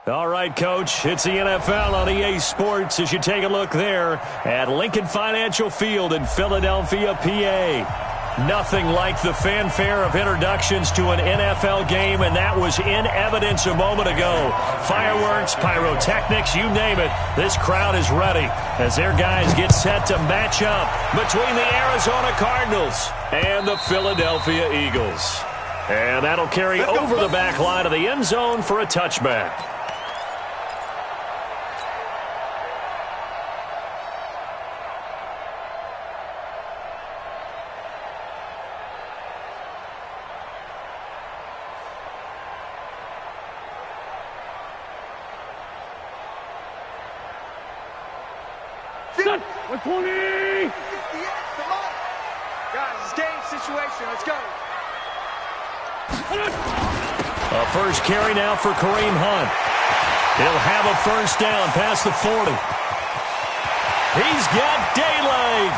All right, Coach, it's the NFL on EA Sports as you take a look there at Lincoln Financial Field in Philadelphia, PA. Nothing like the fanfare of introductions to an NFL game, and that was in evidence a moment ago. Fireworks, pyrotechnics, you name it, this crowd is ready as their guys get set to match up between the Arizona Cardinals and the Philadelphia Eagles. And that'll carry over the back line of the end zone for a touchback. Set. 120. Come on. Guys, it's game situation. Let's go. A first carry now for Kareem Hunt. He'll have a first down past the 40. He's got daylight.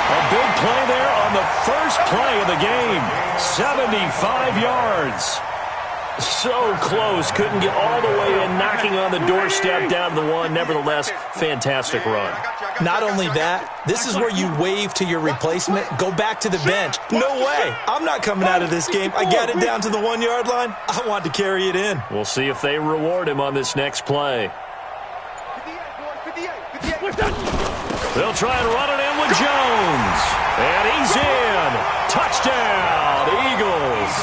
A big play there on the first play of the game. 75 yards. So close, couldn't get all the way in, knocking on the doorstep down to the one. Nevertheless, fantastic run. Not only that, this is where you wave to your replacement, go back to the bench. No way, I'm not coming out of this game. I got it down to the 1 yard line. I want to carry it in. We'll see if they reward him on this next play. They'll try and run it in with Jones. And he's in. Touchdown, Eagles.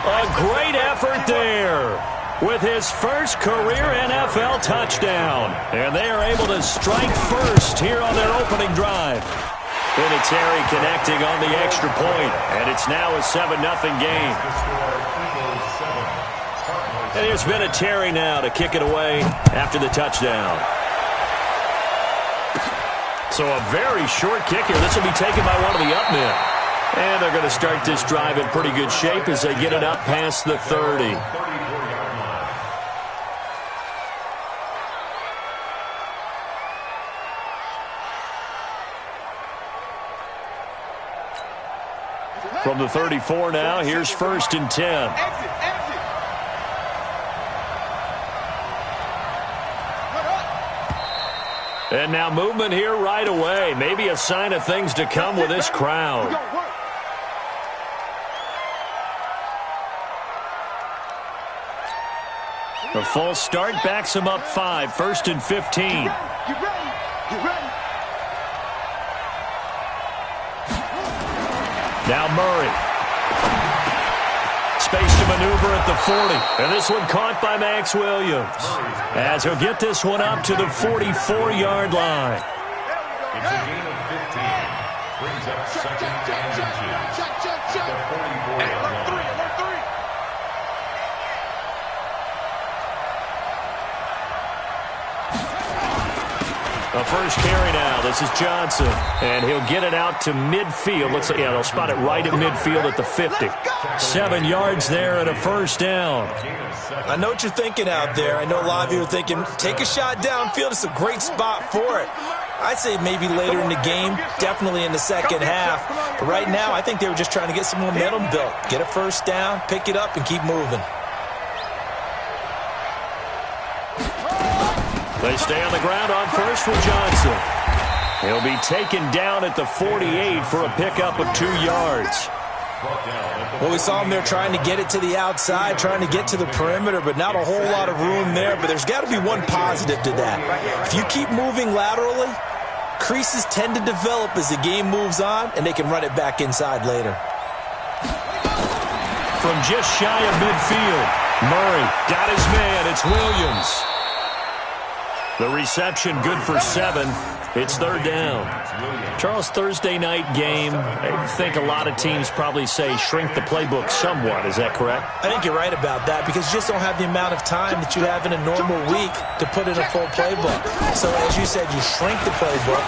A great effort there with his first career NFL touchdown. And they are able to strike first here on their opening drive. Vinatieri connecting on the extra point, and it's now a 7-0 game. And here's Vinatieri now to kick it away after the touchdown. So a very short kick here. This will be taken by one of the up men. And they're going to start this drive in pretty good shape as they get it up past the 30. From the 34 now, here's 1st and 10. And now movement here right away. Maybe a sign of things to come with this crowd. The false start backs him up 5, 1st and 15. You ready? Now Murray. Space to maneuver at the 40. And this one caught by Max Williams. As he'll get this one up to the 44-yard line. It's a gain of 15. Brings up second down and 2. The 44-yard line. A first carry now. This is Johnson. And he'll get it out to midfield. Looks like, yeah, they'll spot it right at midfield at the 50. 7 yards there and a first down. I know what you're thinking out there. I know a lot of you are thinking, take a shot downfield. It's a great spot for it. I'd say maybe later in the game, definitely in the second half. But right now, I think they were just trying to get some momentum built. Get a first down, pick it up, and keep moving. They stay on the ground on first with Johnson. He'll be taken down at the 48 for a pickup of 2 yards. Well, we saw him there trying to get it to the outside, trying to get to the perimeter, but not a whole lot of room there. But there's got to be one positive to that. If you keep moving laterally, creases tend to develop as the game moves on, and they can run it back inside later. From just shy of midfield, Murray got his man. It's Williams. The reception good for 7. It's 3rd down. Charles, Thursday night game, I think a lot of teams probably say shrink the playbook somewhat. Is that correct? I think you're right about that because you just don't have the amount of time that you have in a normal week to put in a full playbook. So as you said, you shrink the playbook,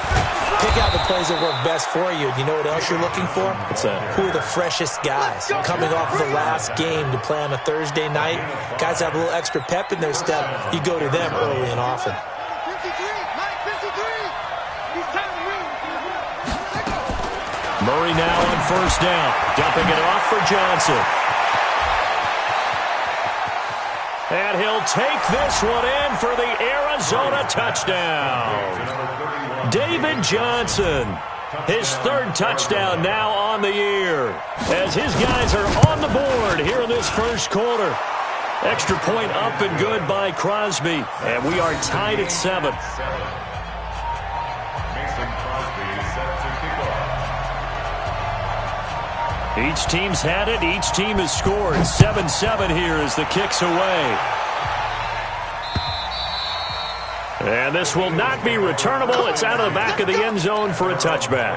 pick out the plays that work best for you. You know what else you're looking for? What's that? Who are the freshest guys coming off of the last game to play on a Thursday night? Guys have a little extra pep in their step. You go to them early and often. Murray now on first down. Dumping it off for Johnson. And he'll take this one in for the Arizona touchdown. David Johnson, his third touchdown now on the year, as his guys are on the board here in this first quarter. Extra point up and good by Crosby, and we are tied at 7. Each team's had it. Each team has scored. 7-7 here as the kick's away. And this will not be returnable. It's out of the back of the end zone for a touchback.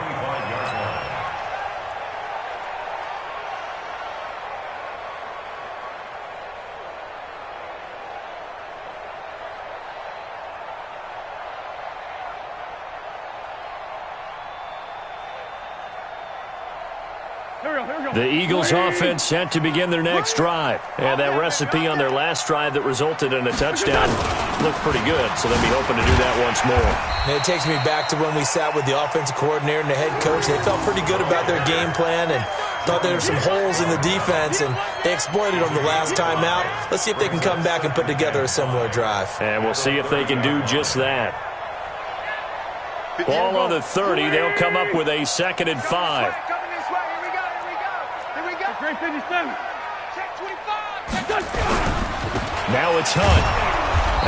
The Eagles offense set to begin their next drive. And that recipe on their last drive that resulted in a touchdown looked pretty good, so they'll be hoping to do that once more. And it takes me back to when we sat with the offensive coordinator and the head coach. They felt pretty good about their game plan and thought there were some holes in the defense, and they exploited them the last time out. Let's see if they can come back and put together a similar drive. And we'll see if they can do just that. Ball on the 30. They'll come up with a 2nd and 5. Now it's Hunt.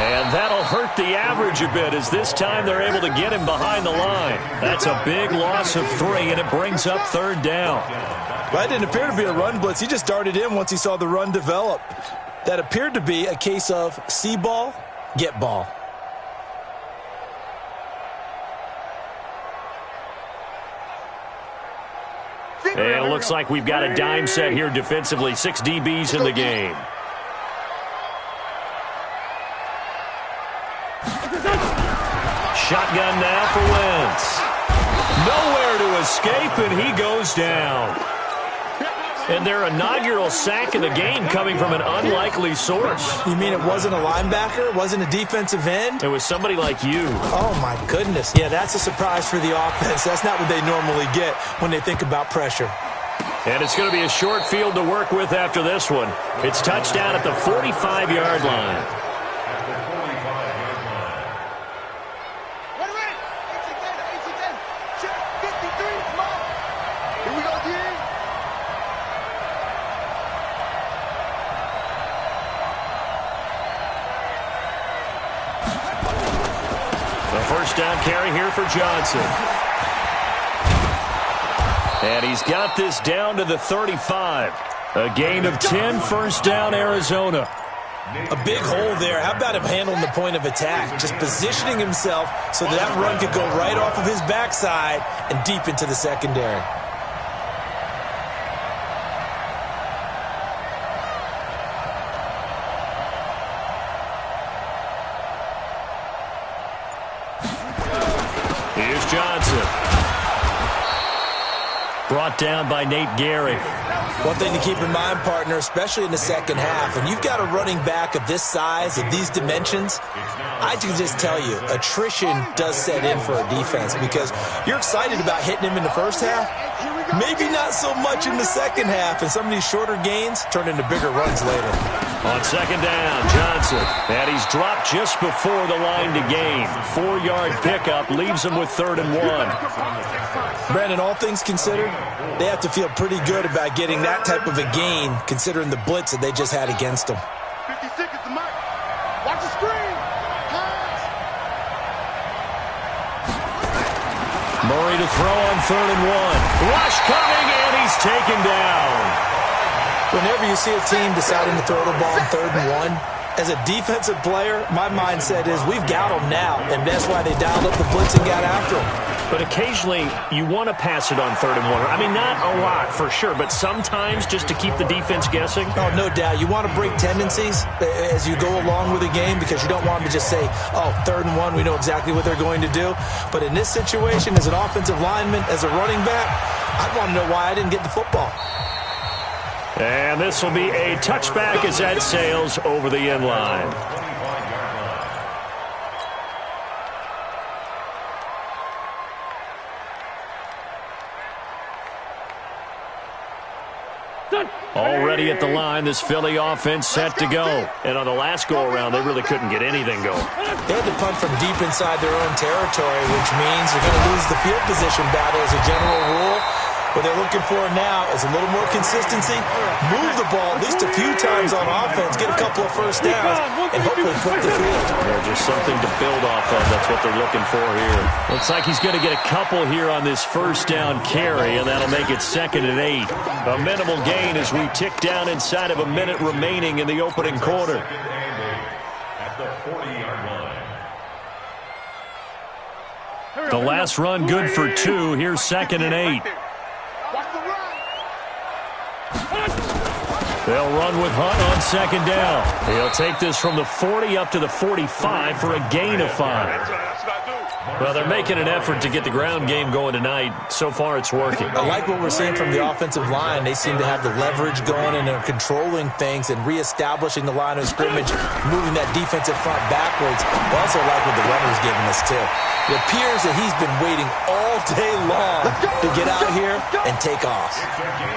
And that'll hurt the average a bit, as this time they're able to get him behind the line. That's a big loss of 3, and it brings up 3rd down. Well, that didn't appear to be a run blitz. He just darted in once he saw the run develop. That appeared to be a case of see ball, get ball. And it looks like we've got a dime set here defensively. 6 DBs in the game. Shotgun now for Wentz. Nowhere to escape, and he goes down. And their inaugural sack of the game coming from an unlikely source. You mean it wasn't a linebacker? It wasn't a defensive end? It was somebody like you. Oh, my goodness. Yeah, that's a surprise for the offense. That's not what they normally get when they think about pressure. And it's going to be a short field to work with after this one. It's touchdown at the 45-yard line. First down carry here for Johnson. And he's got this down to the 35. A gain of 10, first down, Arizona. A big hole there. How about him handling the point of attack? Just positioning himself so that run could go right off of his backside and deep into the secondary. Johnson. Brought down by Nate Gehrig. One thing to keep in mind, partner, especially in the second half, when you've got a running back of this size, of these dimensions, I can just tell you, attrition does set in for a defense because you're excited about hitting him in the first half, maybe not so much in the second half, and some of these shorter gains turn into bigger runs later. On second down, Johnson. And he's dropped just before the line to gain. 4-yard pickup leaves him with 3rd and 1. Brandon, all things considered, they have to feel pretty good about getting that type of a gain considering the blitz that they just had against them. 50 seconds to mark. Watch the screen. Murray to throw on 3rd and 1. Rush coming, and he's taken down. Whenever you see a team deciding to throw the ball on 3rd and 1, as a defensive player, my mindset is we've got them now, and that's why they dialed up the blitz and got after them. But occasionally, you want to pass it on 3rd and 1. I mean, not a lot, for sure, but sometimes just to keep the defense guessing. Oh, no doubt. You want to break tendencies as you go along with the game because you don't want them to just say, oh, 3rd and 1, we know exactly what they're going to do. But in this situation, as an offensive lineman, as a running back, I'd want to know why I didn't get the football. And this will be a touchback as that sails over the end line. Done. Already at the line, this Philly offense set to go. And on the last go-around, they really couldn't get anything going. They had to punt from deep inside their own territory, which means they're going to lose the field position battle as a general rule. What they're looking for now is a little more consistency, move the ball at least a few times on offense, get a couple of first downs, and hopefully flip the field. Yeah, just something to build off of. That's what they're looking for here. Looks like he's going to get a couple here on this first down carry, and that'll make it 2nd and 8. A minimal gain as we tick down inside of a minute remaining in the opening quarter. At the 40-yard line. The last run good for 2. Here's 2nd and 8. They'll run with Hunt on 2nd down. He'll take this from the 40 up to the 45 for a gain of 5. Well, they're making an effort to get the ground game going tonight. So far, it's working. I like what we're seeing from the offensive line. They seem to have the leverage going and are controlling things and reestablishing the line of scrimmage, moving that defensive front backwards. I also like what the runner's giving us, too. It appears that he's been waiting all day long to get out here and take off.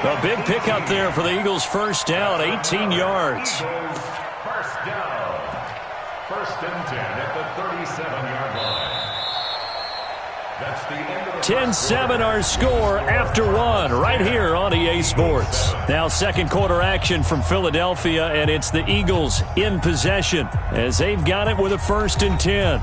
A big pickup there for the Eagles' first down, 18 yards. First down. 1st and 10 at the 37-yard line. That's the end of the 10-7 our score after 1 right here on EA Sports. Now second quarter action from Philadelphia, and it's the Eagles in possession as they've got it with a 1st and 10.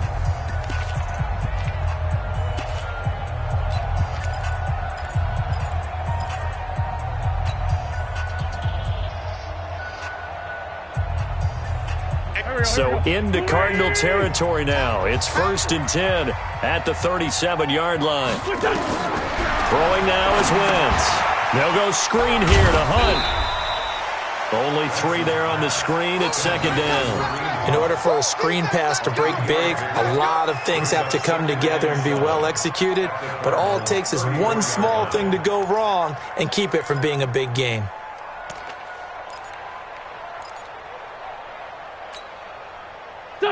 So into Cardinal territory now. It's 1st and 10 at the 37-yard line. Throwing now is Wentz. They'll go screen here to Hunt. Only 3 there on the screen. It's 2nd down. In order for a screen pass to break big, a lot of things have to come together and be well executed. But all it takes is one small thing to go wrong and keep it from being a big game.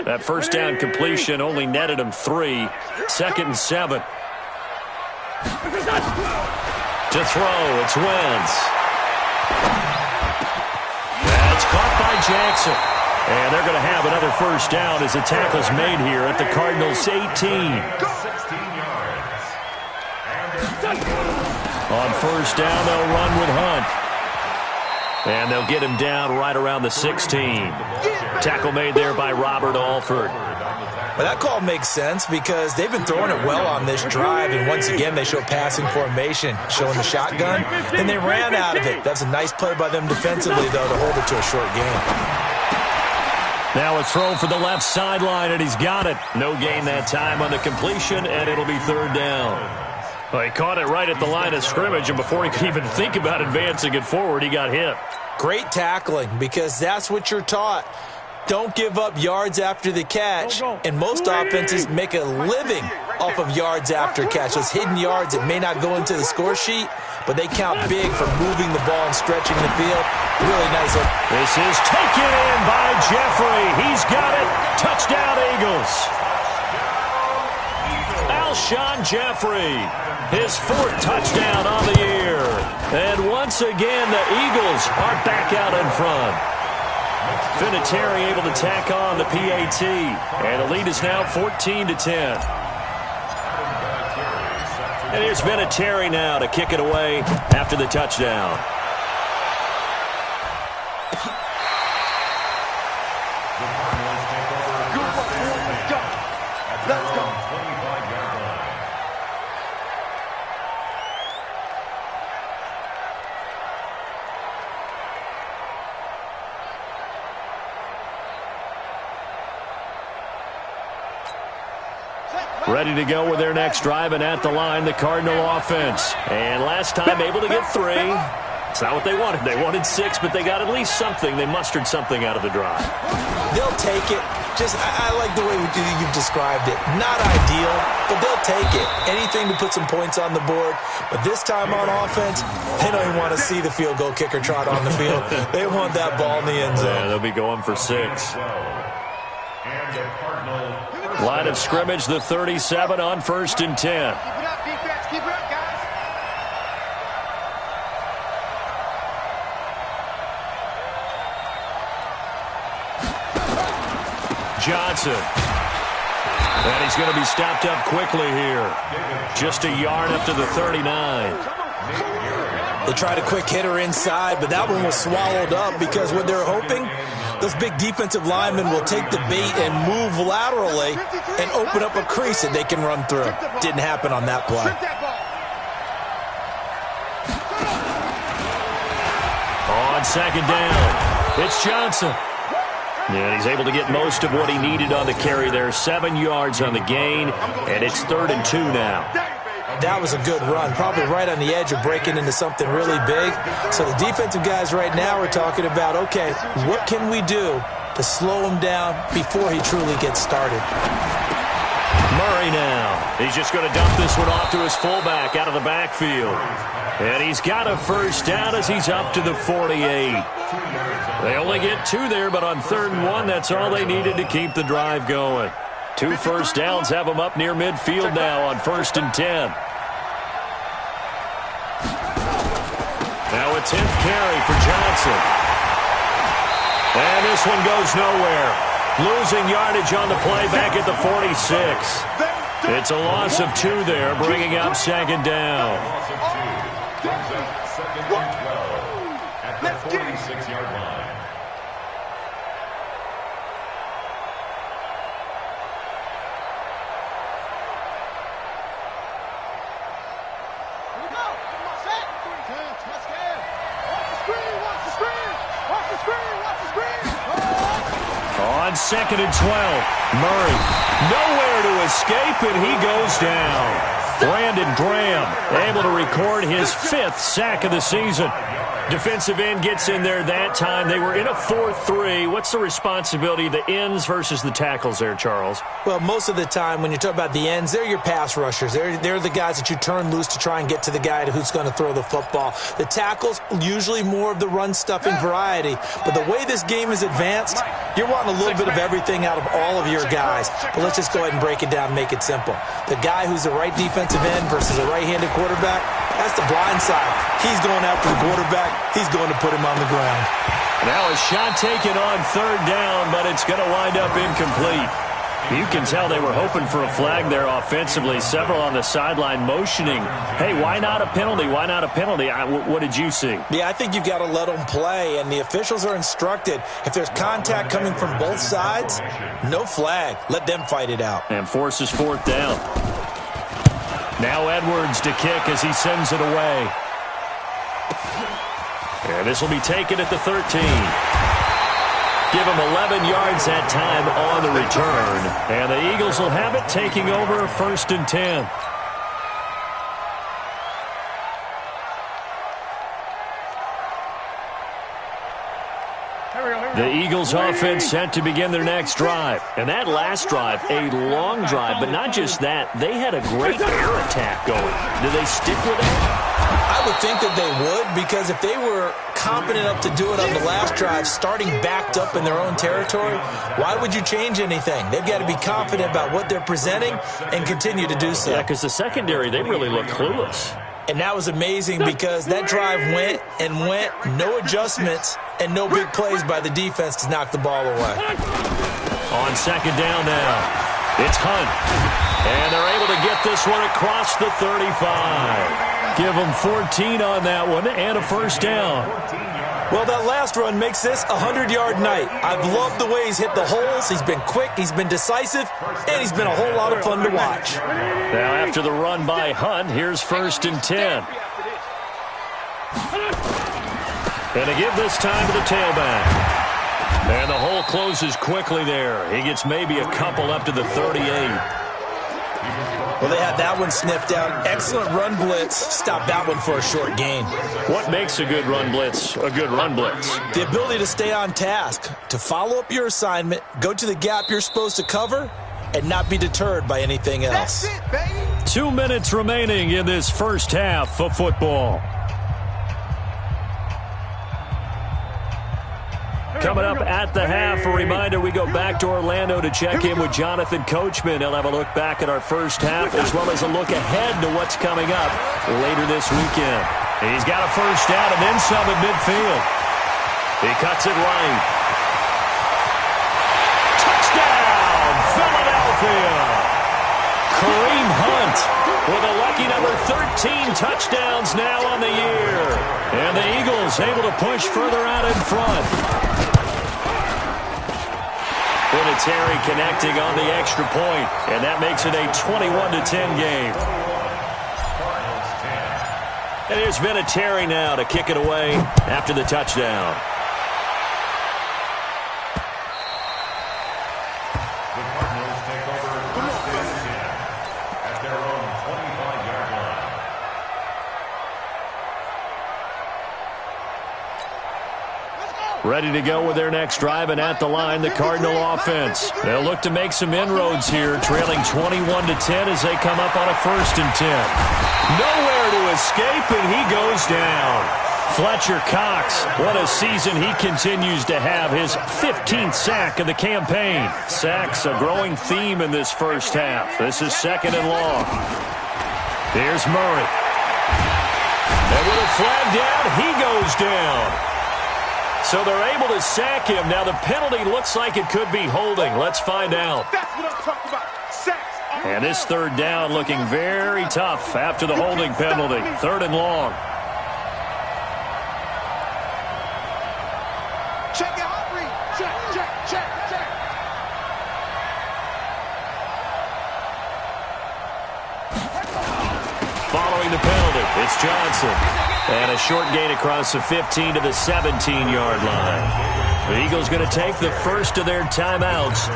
That first down completion only netted him 3. 2nd and 7. To throw, it's Wentz. That's caught by Jackson. And they're going to have another first down as the tackle's made here at the Cardinals' 18. 16 yards. On first down, they'll run with Hunt. And they'll get him down right around the 16. Tackle made there by Robert Alford. Well, that call makes sense because they've been throwing it well on this drive, and once again they show passing formation, showing the shotgun, and they ran out of it. That's a nice play by them defensively, though, to hold it to a short game. Now a throw for the left sideline, and he's got it. No gain that time on the completion, and it'll be 3rd down. Well, he caught it right at the line of scrimmage, and before he could even think about advancing it forward, he got hit. Great tackling, because that's what you're taught. Don't give up yards after the catch, and most offenses make a living off of yards after catch. Those hidden yards that may not go into the score sheet, but they count big for moving the ball and stretching the field. Really nice. This is taken in by Jeffrey. He's got it. Touchdown, Eagles. Alshon Jeffrey, his 4th touchdown on the year. And once again, the Eagles are back out in front. Vinatieri able to tack on the PAT, and the lead is now 14-10. And here's Vinatieri now to kick it away after the touchdown. Let's go. Ready to go with their next drive, and at the line, the Cardinal offense. And last time able to get 3. It's not what they wanted. They wanted 6, but they got at least something. They mustered something out of the drive. They'll take it. I like the way you've described it. Not ideal, but they'll take it. Anything to put some points on the board. But this time on offense, they don't even want to see the field goal kicker trot on the field. They want that ball in the end zone. Yeah, they'll be going for 6. Line of scrimmage, the 37 on 1st and 10. Keep it up, defense. Keep it up, guys. Johnson. And he's going to be stopped up quickly here. Just a yard up to the 39. They tried a quick hitter inside, but that one was swallowed up because what they're hoping, those big defensive linemen will take the bait and move laterally and open up a crease that they can run through. Didn't happen on that play. On second down, it's Johnson. And he's able to get most of what he needed on the carry there. 7 yards on the gain, and it's 3rd and 2 now. That was a good run, probably right on the edge of breaking into something really big. So the defensive guys right now are talking about, okay, what can we do to slow him down before he truly gets started? Murray now. He's just going to dump this one off to his fullback out of the backfield. And he's got a first down as he's up to the 48. They only get 2 there, but on 3rd and 1, that's all they needed to keep the drive going. 2 first downs have them up near midfield now on 1st and 10. Now a 10th carry for Johnson. And this one goes nowhere. Losing yardage on the play back at the 46. It's a loss of 2 there, bringing up 2nd down. Second and 12 at the 46-yard line. On 2nd and 12, Murray nowhere to escape, and he goes down. Brandon Graham able to record his 5th sack of the season. Defensive end gets in there that time. They were in a 4-3. What's the responsibility of the ends versus the tackles there, Charles? Well, most of the time when you talk about the ends, they're your pass rushers. They're the guys that you turn loose to try and get to the guy who's going to throw the football. The tackles, usually more of the run-stuffing variety. But the way this game is advanced, you're wanting a little bit of everything out of all of your guys. But let's just go ahead and break it down and make it simple. The guy who's the right defensive end versus a right-handed quarterback, that's the blind side. He's going after the quarterback. He's going to put him on the ground. Now a shot taken on 3rd down, but it's going to wind up incomplete. You can tell they were hoping for a flag there offensively. Several on the sideline motioning, hey, why not a penalty? Why not a penalty? What did you see? Yeah, I think you've got to let them play, and the officials are instructed. If there's contact coming from both sides, no flag. Let them fight it out. And forces 4th down. Now Edwards to kick as he sends it away. And this will be taken at the 13. Give him 11 yards that time on the return. And the Eagles will have it, taking over 1st and 10. The Eagles offense set to begin their next drive. And that last drive, a long drive, but not just that. They had a great air attack going. Do they stick with it? I would think that they would, because if they were competent enough to do it on the last drive, starting backed up in their own territory, why would you change anything? They've got to be confident about what they're presenting and continue to do so. Yeah, because the secondary, they really look clueless. And that was amazing because that drive went and went, no adjustments, and no big plays by the defense to knock the ball away. On 2nd down now, it's Hunt. And they're able to get this one across the 35. Give them 14 on that one and a first down. Well, that last run makes this a 100-yard night. I've loved the way he's hit the holes. He's been quick, he's been decisive, and he's been a whole lot of fun to watch. Now, after the run by Hunt, here's 1st and 10. And to give this time to the tailback. And the hole closes quickly there. He gets maybe a couple up to the 38. Well, they had that one sniffed out. Excellent run blitz. Stop that one for a short gain. What makes a good run blitz a good run blitz? The ability to stay on task, to follow up your assignment, go to the gap you're supposed to cover, and not be deterred by anything else. That's it, baby. 2 minutes remaining in this first half of football. Coming up at the half, a reminder, we go back to Orlando to check in with Jonathan Coachman. He'll have a look back at our first half as well as a look ahead to what's coming up later this weekend. He's got a first down and then some at midfield. He cuts it right. Touchdown! touchdowns now on the year. And the Eagles able to push further out in front. Terry connecting on the extra point, and that makes it a 21-10 game. And here's Terry now to kick it away after the touchdown. The Cardinals take over first and 10 at their own 25-yard line. Ready to go with their next drive, and at the line, the Cardinal offense. They'll look to make some inroads here, trailing 21-10 as they come up on a 1st and 10. Nowhere to escape, and he goes down. Fletcher Cox, what a season he continues to have, his 15th sack of the campaign. Sacks a growing theme in this first half. This is 2nd and long. Here's Murray. And with a flag down, he goes down. So they're able to sack him. Now the penalty looks like it could be holding. Let's find out. That's what I'm talking about. Sacks. And this 3rd down looking very tough after the holding penalty. 3rd and long. Check it out, Reed. Check. Following the penalty, it's Johnson. And a short gain across the 15 to the 17-yard line. The Eagles going to take the first of their timeouts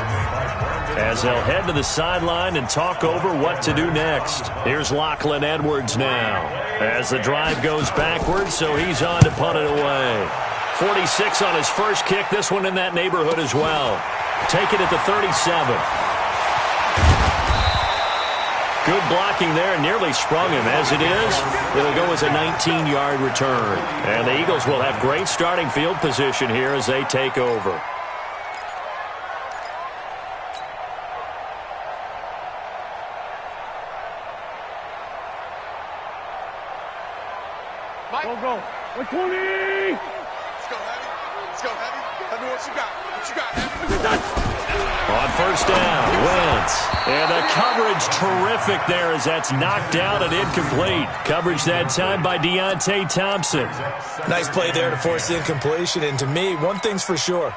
as they'll head to the sideline and talk over what to do next. Here's Lachlan Edwards now as the drive goes backwards, so he's on to punt it away. 46 on his first kick, this one in that neighborhood as well. Take it at the 37. Good blocking there, nearly sprung him. As it is, it'll go as a 19-yard return. And the Eagles will have great starting field position here as they take over. Mike. Go. 120! Let's go, Heavy. Tell me what you got. What you got, Heavy? On 1st down, Wentz. And the coverage terrific there as that's knocked out and incomplete. Coverage that time by Deontay Thompson. Nice play there to force the incompletion. And to me, one thing's for sure.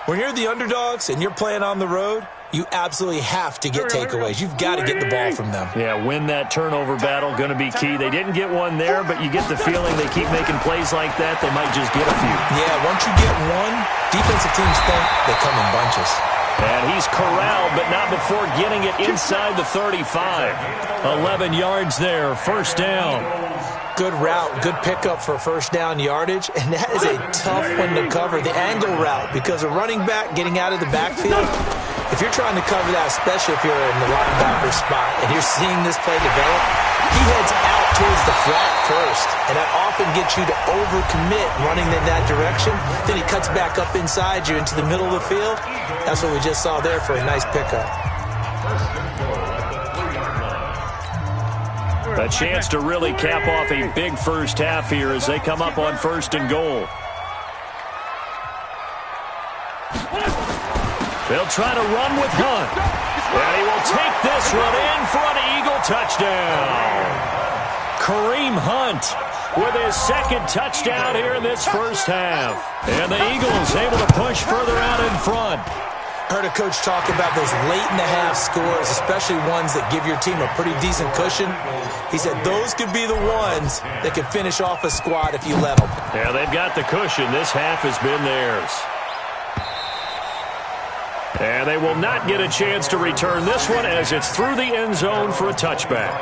When you're the underdogs and you're playing on the road, you absolutely have to get takeaways. You've got to get the ball from them. Yeah, win that turnover battle, going to be key. They didn't get one there, but you get the feeling they keep making plays like that, they might just get a few. Yeah, once you get one, defensive teams think they come in bunches. And he's corralled, but not before getting it inside the 35. 11 yards there, 1st down. Good route, good pickup for 1st down yardage, and that is a tough one to cover, the angle route, because a running back getting out of the backfield, if you're trying to cover that, especially if you're in the linebacker spot, and you're seeing this play develop, he heads out towards the flat first, and that often gets you to overcommit running in that direction. Then he cuts back up inside you into the middle of the field. That's what we just saw there for a nice pickup. A chance to really cap off a big first half here as they come up on 1st and goal. They'll try to run with Hunt. And he will take this one in for an Eagle touchdown. Kareem Hunt with his 2nd touchdown here in this first half. And the Eagles able to push further out in front. Heard a coach talk about those late-in-the-half scores, especially ones that give your team a pretty decent cushion. He said those could be the ones that could finish off a squad if you let them. Yeah, they've got the cushion. This half has been theirs. And they will not get a chance to return this one as it's through the end zone for a touchback.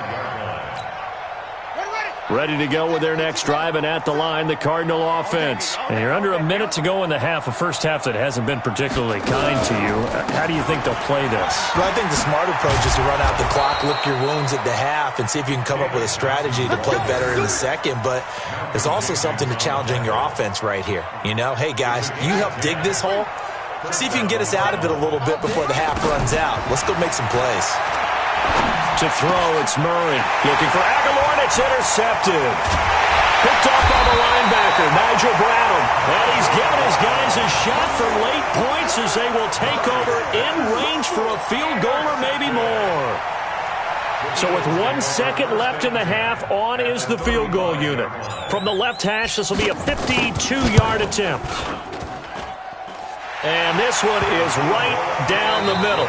Ready to go with their next drive, and at the line, the Cardinal offense. And you're under a minute to go in the half, a first half that hasn't been particularly kind to you. How do you think they'll play this? Well, I think the smart approach is to run out the clock, lick your wounds at the half, and see if you can come up with a strategy to play better in the second. But there's also something to challenging your offense right here. You know, hey, guys, you help dig this hole. See if you can get us out of it a little bit before the half runs out. Let's go make some plays. To throw, it's Murray. Looking for Aguilar, and it's intercepted. Picked off by the linebacker, Nigel Bradham. And he's given his guys a shot for late points as they will take over in range for a field goal or maybe more. So with 1 second left in the half, on is the field goal unit. From the left hash, this will be a 52-yard attempt. And this one is right down the middle.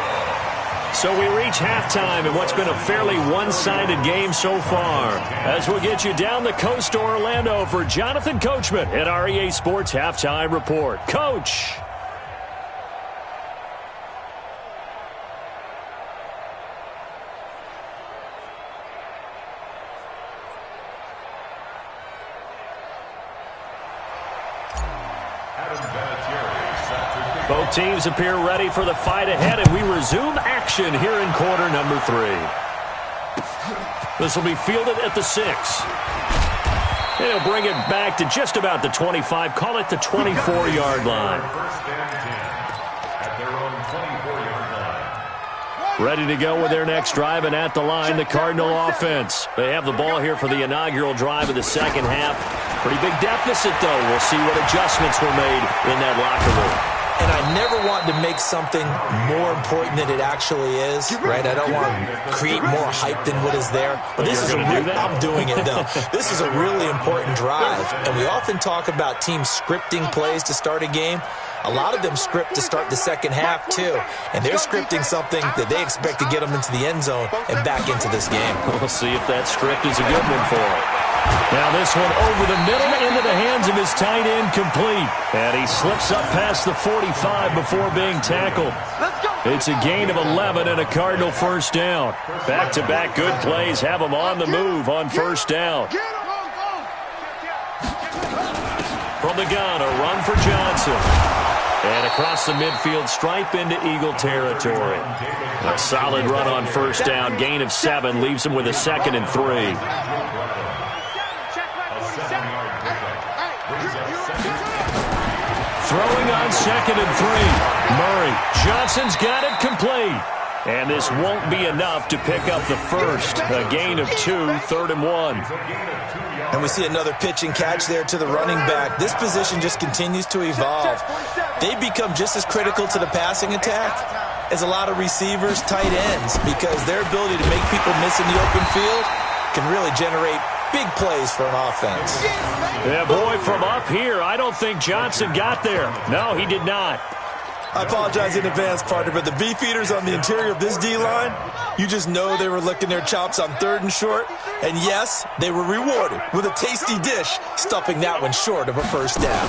So we reach halftime in what's been a fairly one-sided game so far. As we'll get you down the coast to Orlando for Jonathan Coachman at our EA Sports Halftime Report. Coach. Both teams appear ready for the fight ahead, and we resume action here in quarter number 3. This will be fielded at the 6. And he'll bring it back to just about the 25, call it the 24-yard line. Ready to go with their next drive, and at the line, the Cardinal offense. They have the ball here for the inaugural drive of the second half. Pretty big deficit, though. We'll see what adjustments were made in that locker room. And I never want to make something more important than it actually is, right? I don't want to create more hype than what is there. But this is I'm doing it, though. This is a really important drive. And we often talk about teams scripting plays to start a game. A lot of them script to start the second half, too. And they're scripting something that they expect to get them into the end zone and back into this game. We'll see if that script is a good one for them. Now this one over the middle into the hands of his tight end, complete. And he slips up past the 45 before being tackled. It's a gain of 11 and a Cardinal first down. Back-to-back good plays have him on the move on first down. From the gun, a run for Johnson. And across the midfield stripe into Eagle territory. A solid run on first down, gain of 7, leaves him with a 2nd and 3. Throwing on 2nd and 3. Murray. Johnson's got it complete. And this won't be enough to pick up the first. A gain of 2, 3rd and 1. And we see another pitch and catch there to the running back. This position just continues to evolve. They become just as critical to the passing attack as a lot of receivers, tight ends, because their ability to make people miss in the open field can really generate big plays for an offense. Yeah, boy, from up here, I don't think Johnson got there. No, he did not. I apologize in advance, partner, but the beefeaters on the interior of this D-line, you just know they were licking their chops on 3rd and short. And yes, they were rewarded with a tasty dish, stuffing that one short of a first down.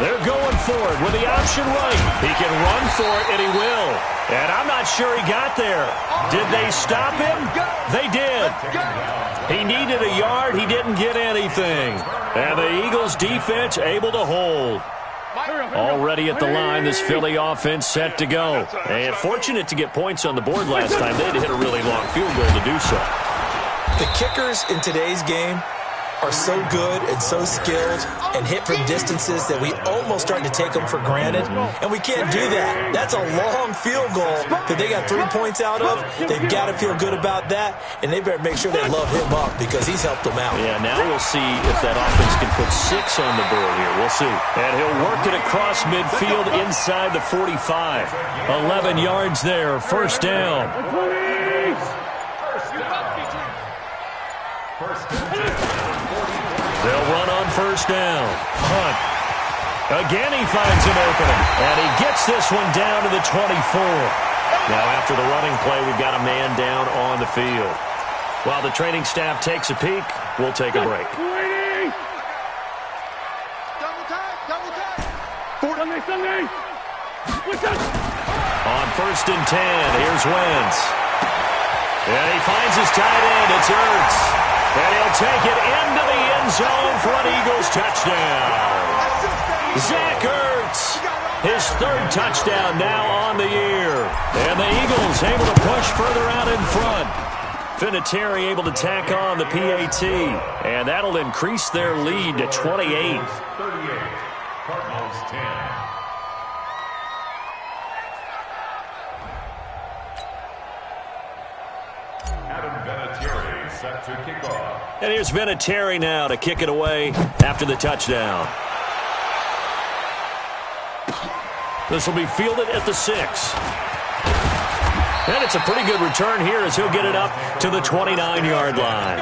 They're going for it with the option right. He can run for it, and he will. And I'm not sure he got there. Did they stop him? They did. He needed a yard. He didn't get anything. And the Eagles defense able to hold. Already at the line, this Philly offense set to go. And fortunate to get points on the board last time. They had to hit a really long field goal to do so. The kickers in today's game are so good and so skilled and hit from distances that we almost start to take them for granted, and we can't do that. That's a long field goal that they got 3 points out of. They've got to feel good about that, and they better make sure they love him up because he's helped them out. Yeah, now we'll see if that offense can put 6 on the board here. We'll see. And he'll work it across midfield inside the 45. 11 yards there, first down. They'll run on first down. Hunt. Again, he finds an opening. And he gets this one down to the 24. Now, after the running play, we've got a man down on the field. While the training staff takes a peek, we'll take a break. On first and 10, here's Wentz. And he finds his tight end. It's Ertz. And he'll take it into the end zone for an Eagles touchdown. Zach Ertz, his 3rd touchdown now on the year. And the Eagles able to push further out in front. Vinatieri able to tack on the PAT. And that'll increase their lead to 28. 38, Cardinals 10. Set to kick off. And here's Vinatieri now to kick it away after the touchdown. This will be fielded at the 6. And it's a pretty good return here as he'll get it up to the 29-yard line.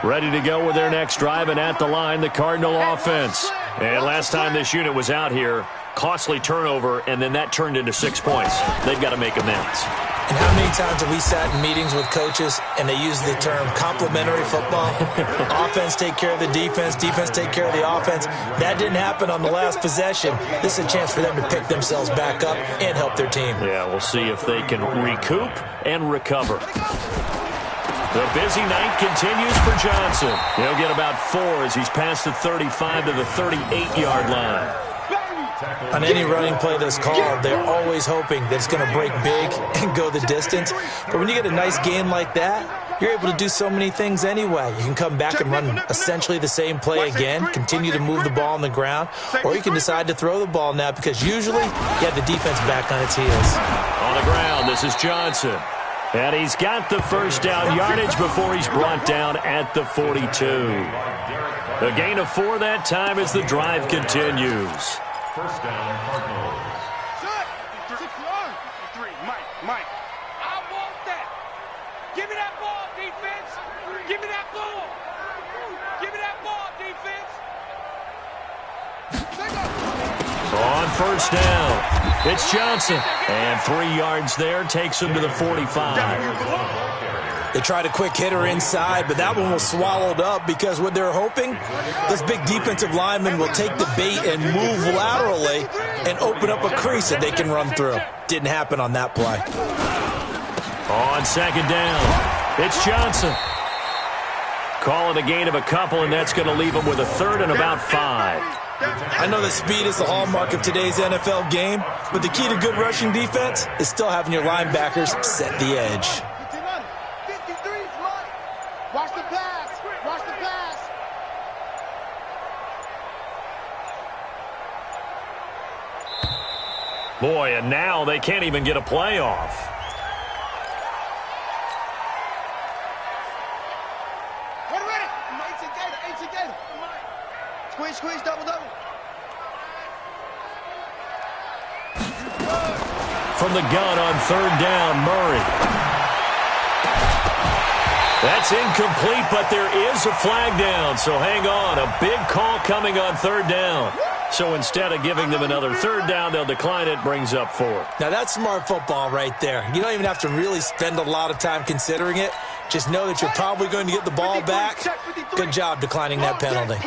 Ready to go with their next drive, and at the line, the Cardinal offense. And last time this unit was out here, costly turnover, and then that turned into 6 points. They've got to make amends. And how many times have we sat in meetings with coaches and they use the term complementary football? Offense take care of the defense, defense take care of the offense. That didn't happen on the last possession. This is a chance for them to pick themselves back up and help their team. Yeah, we'll see if they can recoup and recover. The busy night continues for Johnson. He'll get about 4 as he's past the 35 to the 38-yard line. On any running play that's called, they're always hoping that it's going to break big and go the distance. But when you get a nice gain like that, you're able to do so many things anyway. You can come back and run essentially the same play again, continue to move the ball on the ground, or you can decide to throw the ball now because usually you have the defense back on its heels. On the ground, this is Johnson. And he's got the first down yardage before he's brought down at the 42. A gain of 4 that time as the drive continues. First down, Cardinals. Mike. I want that. Give me that ball, defense. Give me that ball. Give me that ball, defense. On first down, it's Johnson. And 3 yards there takes him to the 45. They tried a quick hitter inside, but that one was swallowed up because what they're hoping, those big defensive linemen will take the bait and move laterally and open up a crease that they can run through. Didn't happen on that play. On second down, it's Johnson. Call it a gain of a couple, and that's going to leave him with a third and about 5. I know that speed is the hallmark of today's NFL game, but the key to good rushing defense is still having your linebackers set the edge. Watch the pass. Watch the pass. Boy, and now they can't even get a play off. Ready. 18 Gator. Squeeze, double. From the gun on third down, Murray. That's incomplete, but there is a flag down, so hang on. A big call coming on third down. So instead of giving them another third down, they'll decline it, brings up 4. Now, that's smart football right there. You don't even have to really spend a lot of time considering it. Just know that you're probably going to get the ball back. Good job declining that penalty.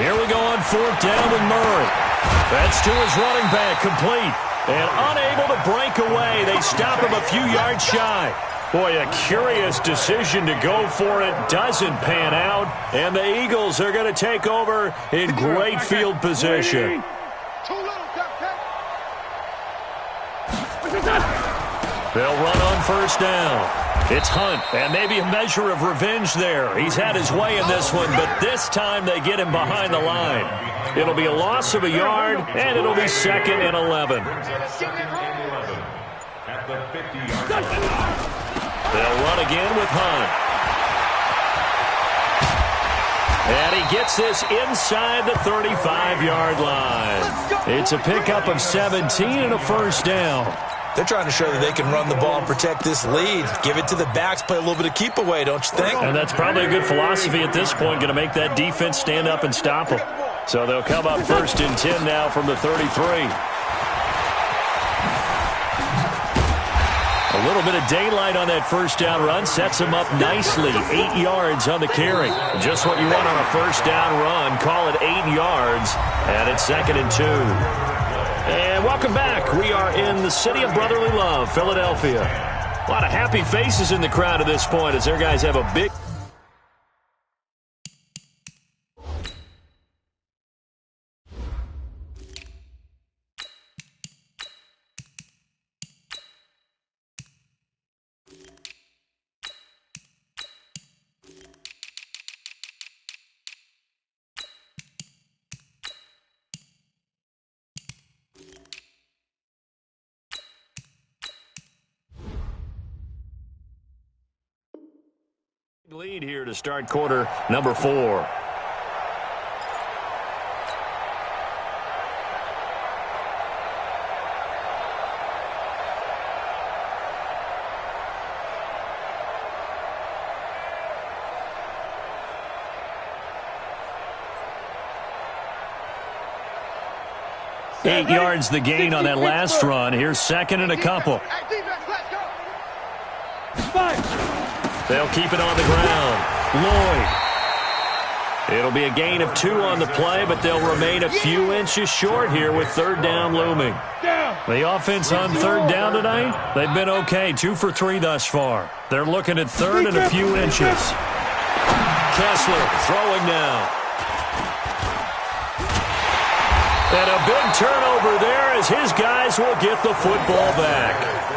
Here we go on fourth down with Murray. That's to his running back, complete. And unable to break away. They stop him a few yards shy. Boy, a curious decision to go for it. Doesn't pan out. And the Eagles are going to take over in great field position. They'll run on first down. It's Hunt, and maybe a measure of revenge there. He's had his way in this one, but this time they get him behind the line. It'll be a loss of a yard, and it'll be 2nd and 11. They'll run again with Hunt. And he gets this inside the 35-yard line. It's a pickup of 17 and a first down. They're trying to show that they can run the ball and protect this lead. Give it to the backs, play a little bit of keep away, don't you think? And that's probably a good philosophy at this point, going to make that defense stand up and stop them. So they'll come up 1st and 10 now from the 33. A little bit of daylight on that first down run sets him up nicely. 8 yards on the carry. Just what you want on a first down run. Call it 8 yards, and it's 2nd and 2. And welcome back. We are in the city of brotherly love, Philadelphia. A lot of happy faces in the crowd at this point as their guys have a big... lead here to start quarter number 4. Eight yards the gain on that last run. Here's second and a couple. They'll keep it on the ground. Lloyd. It'll be a gain of 2 on the play, but they'll remain a few inches short here with third down looming. The offense on third down tonight, they've been okay. 2 for 3 thus far. They're looking at third and a few inches. Kessler throwing now. And a big turnover there as his guys will get the football back.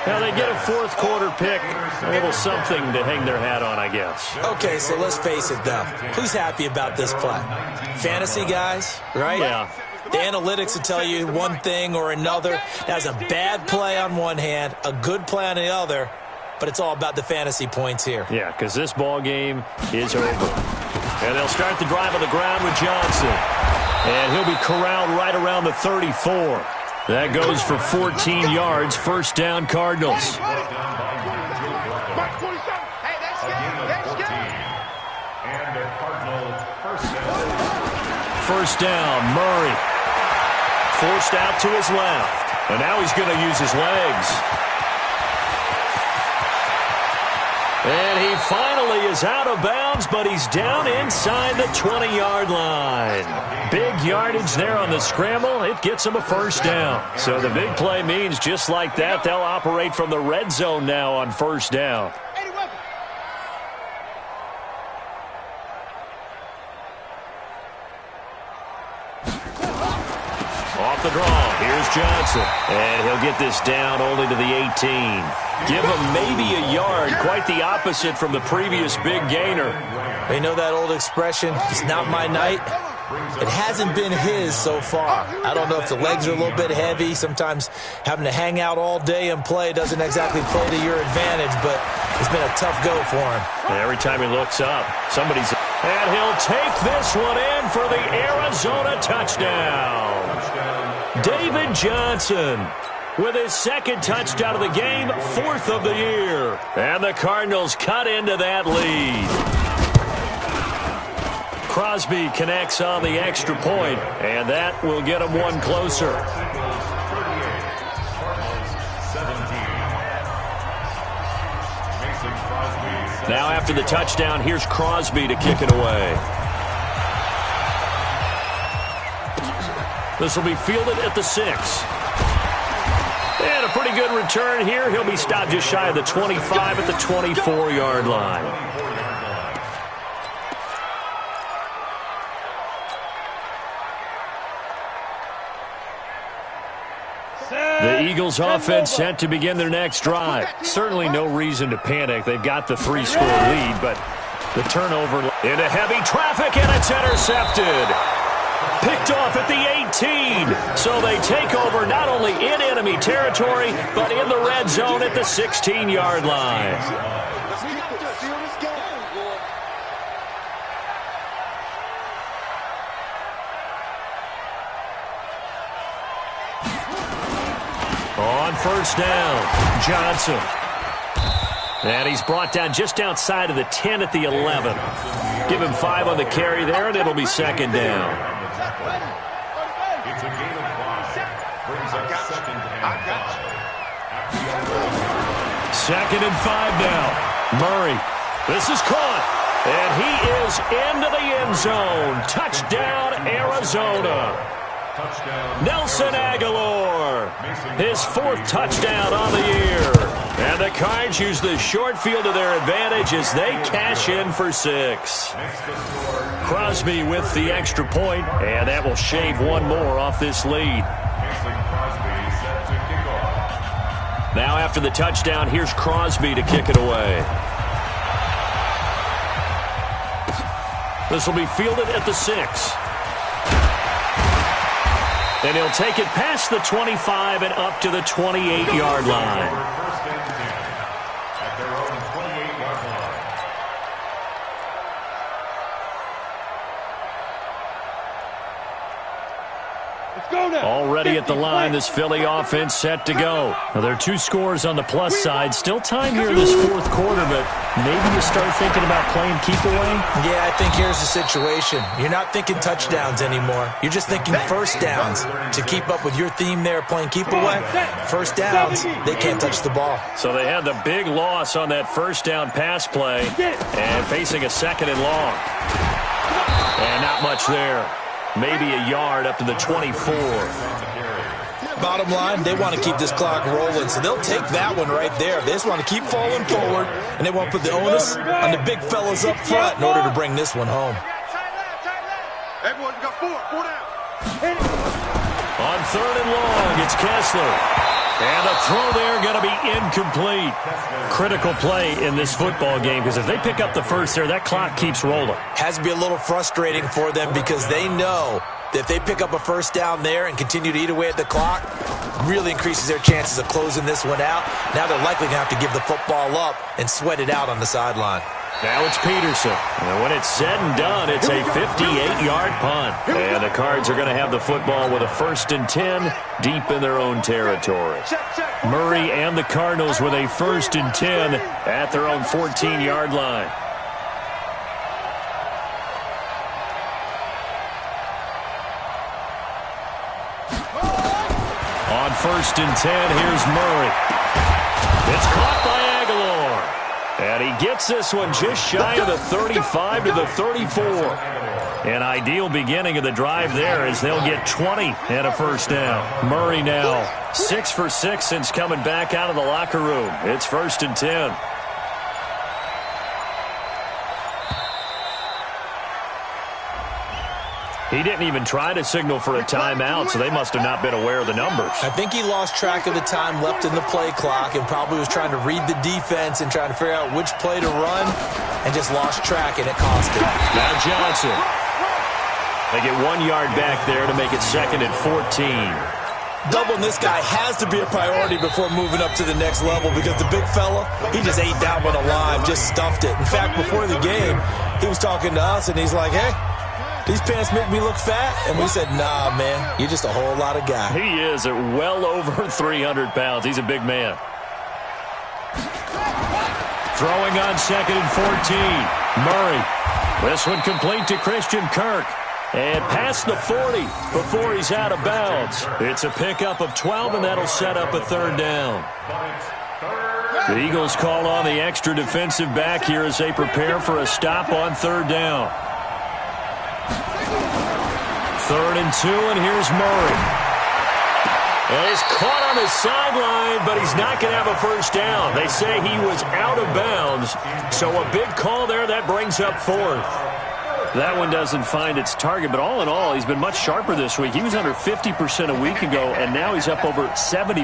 Now they get a fourth quarter pick, a little something to hang their hat on, I guess. Okay, so let's face it, though. Who's happy about this play? Fantasy guys, right? Yeah. The analytics will tell you one thing or another. That's a bad play on one hand, a good play on the other, but it's all about the fantasy points here. Yeah, because this ball game is over. And they'll start the drive on the ground with Johnson. And he'll be corralled right around the 34. That goes for 14 yards. First down, Cardinals. First down, Murray. Forced out to his left. And now he's going to use his legs. And he finally is out of bounds, but he's down inside the 20-yard line. Big yardage there on the scramble. It gets him a first down. So the big play means just like that, they'll operate from the red zone now on first down. Off the draw, here's Johnson. And he'll get this down only to the 18. Give him maybe a yard, quite the opposite from the previous big gainer. You know that old expression, it's not my night? It hasn't been his so far. I don't know if the legs are a little bit heavy. Sometimes having to hang out all day and play doesn't exactly play to your advantage, but it's been a tough go for him. And every time he looks up, somebody's... And he'll take this one in for the Arizona touchdown. David Johnson with his second touchdown of the game, 4th of the year. And the Cardinals cut into that lead. Crosby connects on the extra point, and that will get him one closer. Now after the touchdown, here's Crosby to kick it away. This will be fielded at the 6. And a pretty good return here. He'll be stopped just shy of the 25 at the 24-yard line. The Eagles offense set to begin their next drive. Certainly no reason to panic. They've got the 3-score lead, but the turnover into heavy traffic, and it's intercepted. Picked off at the 18. So they take over not only in enemy territory, but in the red zone at the 16-yard line. On first down, Johnson. And he's brought down just outside of the 10 at the 11. Give him 5 on the carry there, and it'll be second down. It's a gain of 5. Brings up second and 5. Second and 5 now. Murray. This is caught. And he is into the end zone. Touchdown, Arizona. Nelson Aguilar, his 4th touchdown on the year. And the Cards use the short field to their advantage as they cash in for 6. Crosby with the extra point, and that will shave one more off this lead. Now after the touchdown, here's Crosby to kick it away. This will be fielded at the 6. And he'll take it past the 25 and up to the 28-yard line. Already at the line, this Philly offense set to go. Now, there are 2 scores on the plus side. Still time here in this fourth quarter, but maybe you start thinking about playing keep away? Yeah, I think here's the situation. You're not thinking touchdowns anymore. You're just thinking first downs. To keep up with your theme there, playing keep away, first downs, they can't touch the ball. So they had the big loss on that first down pass play and facing a 2nd and long. And not much there. Maybe a yard up to the 24. Bottom line, they want to keep this clock rolling, so they'll take that one right there. They just want to keep falling forward, and they want to put the onus on the big fellas up front in order to bring this one home. Everyone got 4 down. On 3rd and long, it's Kessler. And the throw there going to be incomplete. Critical play in this football game, because if they pick up the first there, that clock keeps rolling. Has to be a little frustrating for them because they know that if they pick up a first down there and continue to eat away at the clock, really increases their chances of closing this one out. Now they're likely going to have to give the football up and sweat it out on the sideline. Now it's Peterson. And when it's said and done, it's a 58-yard punt. And the Cards are going to have the football with a 1st and 10 deep in their own territory. Murray and the Cardinals with a 1st and 10 at their own 14-yard line. On 1st and 10, here's Murray. It's caught by Aguilar. And he gets this one just shy of the 35 to the 34. An ideal beginning of the drive there as they'll get 20 and a first down. Murray now 6 for 6 since coming back out of the locker room. It's 1st and 10. He didn't even try to signal for a timeout, so they must have not been aware of the numbers. I think he lost track of the time left in the play clock and probably was trying to read the defense and trying to figure out which play to run and just lost track, and it cost him. Now Johnson. They get 1 yard back there to make it 2nd and 14. Doubling this guy has to be a priority before moving up to the next level because the big fella, he just ate that one alive, just stuffed it. In fact, before the game, he was talking to us, and he's like, hey, these pants make me look fat? And we said, nah, man, you're just a whole lot of guy. He is at well over 300 pounds. He's a big man. Throwing on 2nd and 14. Murray. This one complete to Christian Kirk. And past the 40 before he's out of bounds. It's a pickup of 12, and that'll set up a 3rd down. The Eagles call on the extra defensive back here as they prepare for a stop on 3rd down. 3rd and 2, and here's Murray. And he's caught on the sideline, but he's not going to have a first down. They say he was out of bounds, so a big call there. That brings up 4th. That one doesn't find its target, but all in all, he's been much sharper this week. He was under 50% a week ago, and now he's up over 70%.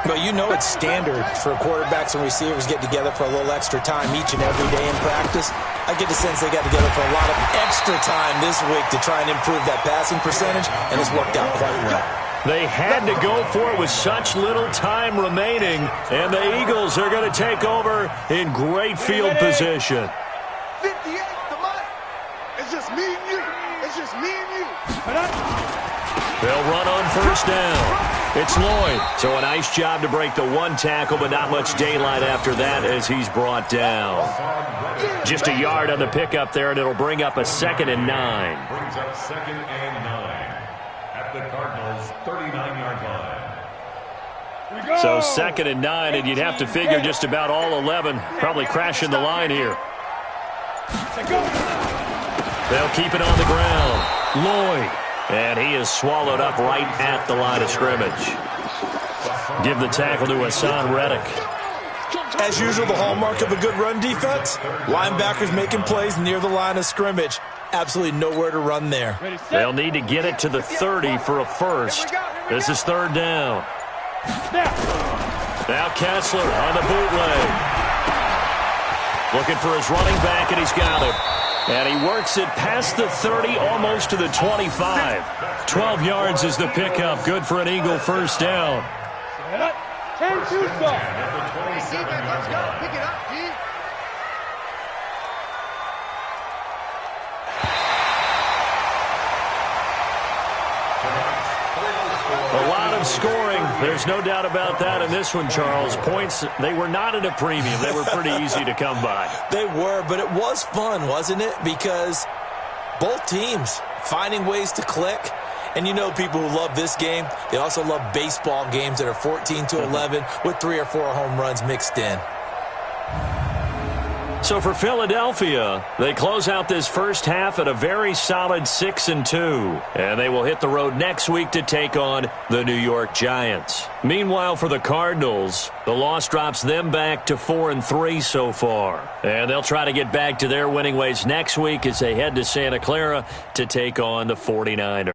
But you know it's standard for quarterbacks and receivers get together for a little extra time each and every day in practice. I get the sense they got together for a lot of extra time this week to try and improve that passing percentage, and it's worked out quite well. They had to go for it with such little time remaining, and the Eagles are going to take over in great field position. 58 to mine. It's just me and you. It's just me and you. They'll run on 1st down. It's Lloyd. So a nice job to break the 1 tackle, but not much daylight after that as he's brought down. Just a yard on the pickup there, and it'll bring up a 2nd and 9. Brings up 2nd and 9 at the Cardinals' 39-yard line. So 2nd and 9, and you'd have to figure just about all 11 probably crashing the line here. They'll keep it on the ground. Lloyd. And he is swallowed up right at the line of scrimmage. Give the tackle to Hassan Reddick. As usual, the hallmark of a good run defense, linebackers making plays near the line of scrimmage. Absolutely nowhere to run there. They'll need to get it to the 30 for a first. This is 3rd down. Now Kessler on the bootleg. Looking for his running back, and he's got him. And he works it past the 30, almost to the 25. 12 yards is the pickup. Good for an Eagle first down. 10-2 stop. Let's go. Pick it up, G. Tonight's A lot of scoring. There's no doubt about that in this one, Charles. Points, they were not at a premium. They were pretty easy to come by. They were, but it was fun, wasn't it? Because both teams finding ways to click. And you know people who love this game, they also love baseball games that are 14-11 with 3 or 4 home runs mixed in. So for Philadelphia, they close out this first half at a very solid 6-2. And they will hit the road next week to take on the New York Giants. Meanwhile, for the Cardinals, the loss drops them back to 4-3 so far. And they'll try to get back to their winning ways next week as they head to Santa Clara to take on the 49ers.